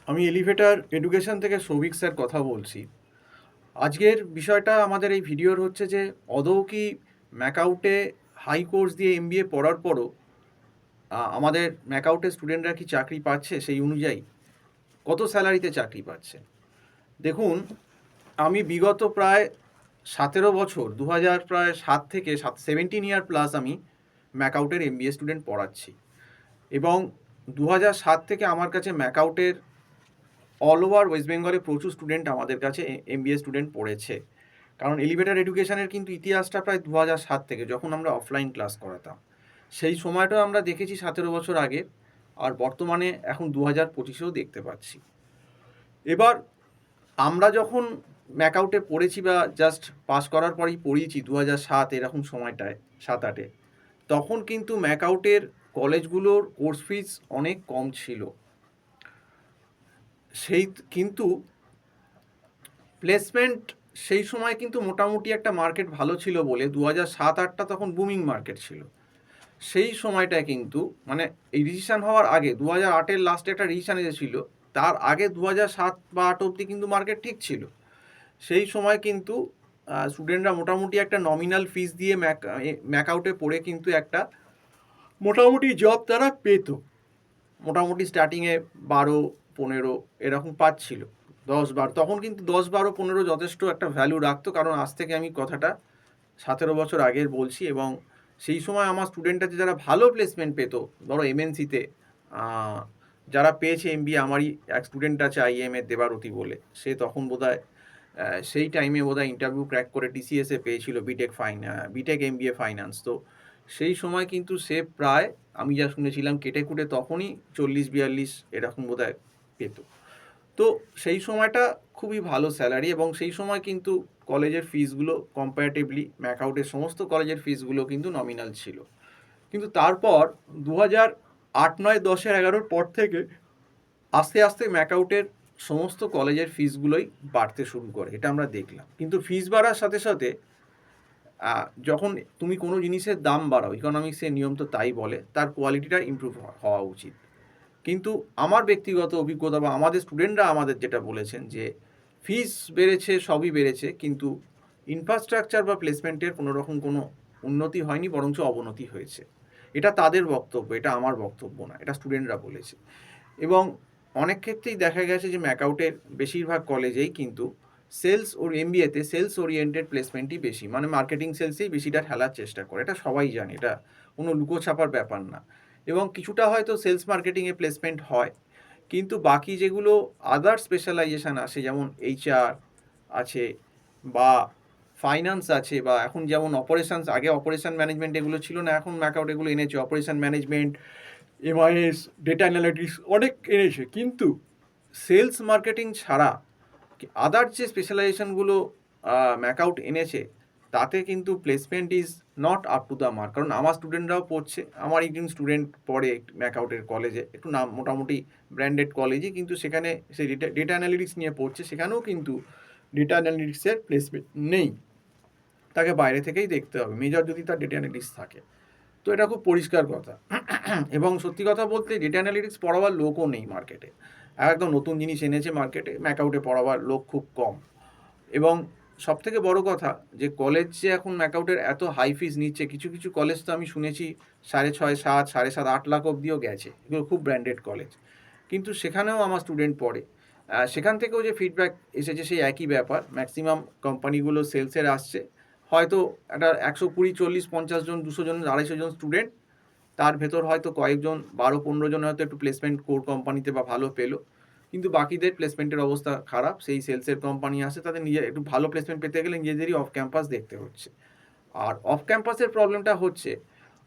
আমি elevator education থেকে Souvik sir কথা বলছি। আজকের বিষয়টা আমাদের এই ভিডিওর হচ্ছে যে আদৌ কি ম্যাকআউটে হাই কোর্স দিয়ে এমবিএ পড়ার পরও আমাদের ম্যাকআউটের স্টুডেন্টরা কি চাকরি পাচ্ছে সেই অনুযায়ী কত স্যালারিতে চাকরি পাচ্ছে। দেখুন, আমি বিগত প্রায় 17 বছর 2007 থেকে 17 ইয়ার প্লাস আমি ম্যাকআউটের এমবিএ স্টুডেন্ট পড়াচ্ছি এবং 2007 থেকে আমার কাছে ম্যাকআউটের অল ওভার ওয়েস্ট বেঙ্গলে প্রচুর স্টুডেন্ট আমাদের কাছে এমবিএ স্টুডেন্ট পড়েছে। কারণ এলিভেটর এডুকেশনের কিন্তু ইতিহাসটা প্রায় 2007 থেকে, যখন আমরা অফলাইন ক্লাস করাতাম সেই সময়টাও আমরা দেখেছি 17 বছর আগে, আর বর্তমানে এখন 2025-এও দেখতে পাচ্ছি। এবার আমরা যখন ম্যাকআউটে পড়েছি বা জাস্ট পাস করার পরেই পড়িয়েছি 2007 এরকম সময়টায়, 7-8-এ, তখন কিন্তু ম্যাকআউটের কলেজগুলোর কোর্স ফিস অনেক কম ছিল। সেই কিন্তু প্লেসমেন্ট সেই সময় কিন্তু মোটামুটি একটা মার্কেট ভালো ছিল বলে 2007-8টা তখন বুমিং মার্কেট ছিল। সেই সময়টায় কিন্তু মানে এই রিজিশন হওয়ার আগে 2008-এর লাস্টে একটা রিজিশন এসেছিল, তার আগে 2007 বা 8 অবধি কিন্তু মার্কেট ঠিক ছিল। সেই সময় কিন্তু স্টুডেন্টরা মোটামুটি একটা নমিনাল ফিস দিয়ে ম্যাকআউটে পড়ে কিন্তু একটা মোটামুটি জব তারা পেত। মোটামুটি স্টার্টিংয়ে 12-15 এরকম পাচ্ছিল, 10-12। তখন কিন্তু 10-12-15 যথেষ্ট একটা ভ্যালু রাখতো, কারণ আজ থেকে আমি কথাটা 17 বছর আগের বলছি। এবং সেই সময় আমার স্টুডেন্টরা যারা ভালো প্লেসমেন্ট পেত, ধরো এমএনসিতে যারা পেয়েছে এমবিএ, আমারই এক স্টুডেন্ট আছে আইএমএ দেবারতী বলে, সে তখন বোধহয় সেই টাইমে বোধহয় ইন্টারভিউ ক্র্যাক করে টিসিএসে পেয়েছিল বিটেক এমবিএ ফাইন্যান্স। তো সেই সময় কিন্তু সে প্রায়, আমি যা শুনেছিলাম কেটে কুটে, তখনই 40-42 এরকম বোধহয় পেত। তো সেই সময়টা খুবই ভালো স্যালারি, এবং সেই সময় কিন্তু কলেজের ফিসগুলো কম্পারেটিভলি ম্যাকআউটের সমস্ত কলেজের ফিসগুলো কিন্তু নমিনাল ছিল। কিন্তু তারপর 2008-9-10-11 পর থেকে আস্তে আস্তে ম্যাকআউটের সমস্ত কলেজের ফিসগুলোই বাড়তে শুরু করে, এটা আমরা দেখলাম। কিন্তু ফিস বাড়ার সাথে সাথে যখন তুমি কোনো জিনিসের দাম বাড়াও, ইকোনমিক্সের নিয়ম তো তাই বলে, তার কোয়ালিটিটা ইমপ্রুভ হওয়া উচিত। কিন্তু আমার ব্যক্তিগত অভিজ্ঞতা বা আমাদের স্টুডেন্টরা আমাদের যেটা বলেছেন যে ফিস বেড়েছে, সবই বেড়েছে, কিন্তু ইনফ্রাস্ট্রাকচার বা প্লেসমেন্টের কোনো রকম কোনো উন্নতি হয়নি, বরঞ্চ অবনতি হয়েছে। এটা তাদের বক্তব্য, এটা আমার বক্তব্য না, এটা স্টুডেন্টরা বলেছে। এবং অনেক ক্ষেত্রেই দেখা গেছে যে ম্যাকআউটের বেশিরভাগ কলেজেই কিন্তু এমবিএতে সেলস ওরিয়েন্টেড প্লেসমেন্টই বেশি, মানে মার্কেটিং সেলসেই বেশিটা ঠেলার চেষ্টা করে, এটা সবাই জানে, এটা কোনো লুকোছাপার ব্যাপার না। এবং কিছুটা হয়তো সেলস মার্কেটিংয়ে প্লেসমেন্ট হয়, কিন্তু বাকি যেগুলো আদার স্পেশালাইজেশান আছে, যেমন এইচআর আছে বা ফাইন্যান্স আছে, বা এখন যেমন অপারেশানস, আগে অপারেশান ম্যানেজমেন্ট এগুলো ছিল না, এখন ম্যাকআউট এগুলো এনেছে, operation management, MIS, data analytics অনেক এনেছে। কিন্তু সেলস মার্কেটিং ছাড়া আদার যে স্পেশালাইজেশনগুলো ম্যাকআউট এনেছে, তাতে কিন্তু placement is not up to the mark. কারণ আমার স্টুডেন্টরাও পড়ছে, আমার একজন স্টুডেন্ট পড়ে ম্যাকআউটের কলেজে, একটু নাম মোটামুটি ব্র্যান্ডেড কলেজই, কিন্তু সেখানে সে ডেটা অ্যানালিটিক্স নিয়ে পড়ছে, সেখানেও কিন্তু ডেটা অ্যানালিটিক্সের প্লেসমেন্ট নেই, তাকে বাইরে থেকেই দেখতে হবে, মেজর যদি তার ডেটা অ্যানালিটিক্স থাকে। তো এটা খুব পরিষ্কার কথা। এবং সত্যি কথা বলতে ডেটা অ্যানালিটিক্স পড়াবার লোকও নেই মার্কেটে, একদম নতুন জিনিস এনেছে মার্কেটে, ম্যাকআউটে পড়াবার লোক খুব কম। এবং সবথেকে বড় কথা যে কলেজ যে এখন ম্যাকআউটের এত হাই ফিস নিচ্ছে, কিছু কিছু কলেজ তো আমি শুনেছি 6.5, 7, 7.5, 8 লাখ অবধিও গেছে, এগুলো খুব ব্র্যান্ডেড কলেজ, কিন্তু সেখানেও আমার স্টুডেন্ট পড়ে। সেখান থেকেও যে ফিডব্যাক এসেছে সেই একই ব্যাপার, ম্যাক্সিমাম কোম্পানিগুলো সেলসের আসছে, হয়তো একটা 120, 40, 50 জন, 200 জন, 250 জন স্টুডেন্ট, তার ভেতর হয়তো কয়েকজন 12-15 জন হয়তো একটু প্লেসমেন্ট কোর কোম্পানিতে বা ভালো পেলো, কিন্তু বাকিদের প্লেসমেন্টের অবস্থা খারাপ। সেই সেলসের কোম্পানি আসে, তাদের নিজে একটু ভালো প্লেসমেন্ট পেতে গেলে নিজেদেরই অফ ক্যাম্পাস দেখতে হচ্ছে। আর অফ ক্যাম্পাসের প্রবলেমটা হচ্ছে,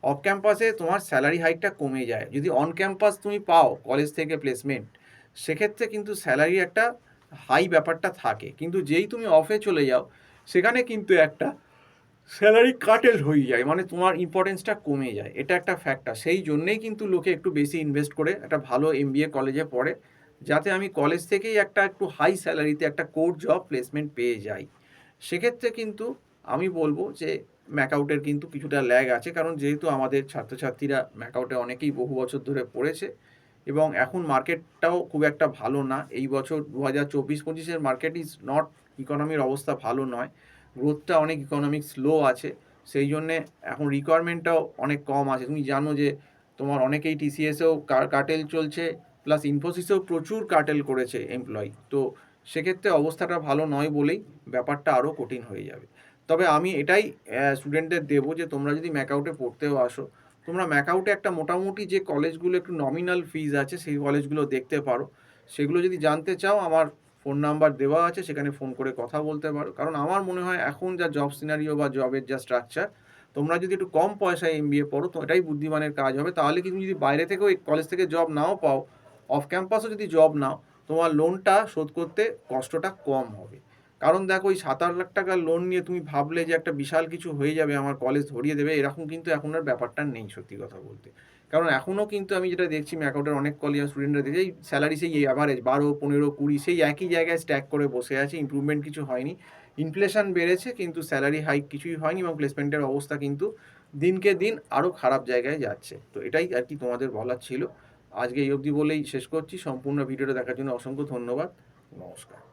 অফ ক্যাম্পাসে তোমার স্যালারি হাইকটা কমে যায়। যদি অন ক্যাম্পাস তুমি পাও কলেজ থেকে প্লেসমেন্ট, সেক্ষেত্রে কিন্তু স্যালারি একটা হাই ব্যাপারটা থাকে, কিন্তু যেই তুমি অফে চলে যাও, সেখানে কিন্তু একটা স্যালারি কাটেল হয়ে যায়, মানে তোমার ইম্পর্টেন্সটা কমে যায়, এটা একটা ফ্যাক্টর। সেই জন্যেই কিন্তু লোকে একটু বেশি ইনভেস্ট করে একটা ভালো এমবিএ কলেজে পড়ে, যাতে আমি কলেজ থেকেই একটা একটু হাই স্যালারিতে একটা কোর জব প্লেসমেন্ট পেয়ে যাই। সেক্ষেত্রে কিন্তু আমি বলবো যে ম্যাকআউটের কিন্তু কিছুটা ল্যাগ আছে, কারণ যেহেতু আমাদের ছাত্রছাত্রীরা ম্যাকআউটে অনেকেই বহু বছর ধরে পড়েছে, এবং এখন মার্কেটটাও খুব একটা ভালো না। এই বছর 2024-25 এর মার্কেট ইজ নট, ইকোনমির অবস্থা ভালো নয়। গ্রোথটা অনেক ইকোনমিক স্লো আছে। সেই জন্যে এখন রিকোয়ারমেন্টটাও অনেক কম আছে। তুমি জানো যে তোমার অনেকেই টিসিএসেও কার্টেল চলছে, প্লাস ইনফোসিসেও প্রচুর কার্টেল করেছে এমপ্লয়ি। তো সেক্ষেত্রে অবস্থাটা ভালো নয় বলেই ব্যাপারটা আরও কঠিন হয়ে যাবে। তবে আমি এটাই স্টুডেন্টদের দেবো যে তোমরা যদি ম্যাকআউটে পড়তেও আসো, তোমরা ম্যাকআউটে একটা মোটামুটি যে কলেজগুলো একটু নমিনাল ফিজ আছে সেই কলেজগুলো দেখতে পারো। সেগুলো যদি জানতে চাও আমার ফোন নাম্বার দেওয়া আছে, সেখানে ফোন করে কথা বলতে পারো। কারণ আমার মনে হয় এখন যা জব সিনারিও বা জবের যা স্ট্রাকচার, তোমরা যদি একটু কম পয়সায় এমবিএ পড়ো তো এটাই বুদ্ধিমানের কাজ হবে। তাহলে কি তুমি যদি বাইরে থেকেও এই কলেজ থেকে জব নাও পাও, অফ ক্যাম্পাসও যদি জব নাও, তোমার লোনটা শোধ করতে কষ্টটা কম হবে। কারণ দেখো ওই 7-8 লাখ টাকার লোন নিয়ে তুমি ভাবলে যে একটা বিশাল কিছু হয়ে যাবে, আমার কলেজ ধরিয়ে দেবে, এরকম কিন্তু এখন আর ব্যাপারটা নেই সত্যি কথা বলতে। কারণ এখনও কিন্তু আমি যেটা দেখছি ম্যাকআউটের অনেক কলেজ স্টুডেন্টরা দেখছি স্যালারি সেই অ্যাভারেজ 12, 15, 20 সেই একই জায়গায় স্ট্যাক করে বসে আছে, ইমপ্রুভমেন্ট কিছু হয়নি। ইনফ্লেশন বেড়েছে কিন্তু স্যালারি হাইক কিছুই হয়নি, এবং প্লেসমেন্টের অবস্থা কিন্তু দিনকে দিন আরও খারাপ জায়গায় যাচ্ছে। তো এটাই আর কি তোমাদের বলার ছিল। আজকে এই অবধি বলেই শেষ করছি। সম্পূর্ণ ভিডিওটা দেখার জন্য অসংখ্য ধন্যবাদ। নমস্কার।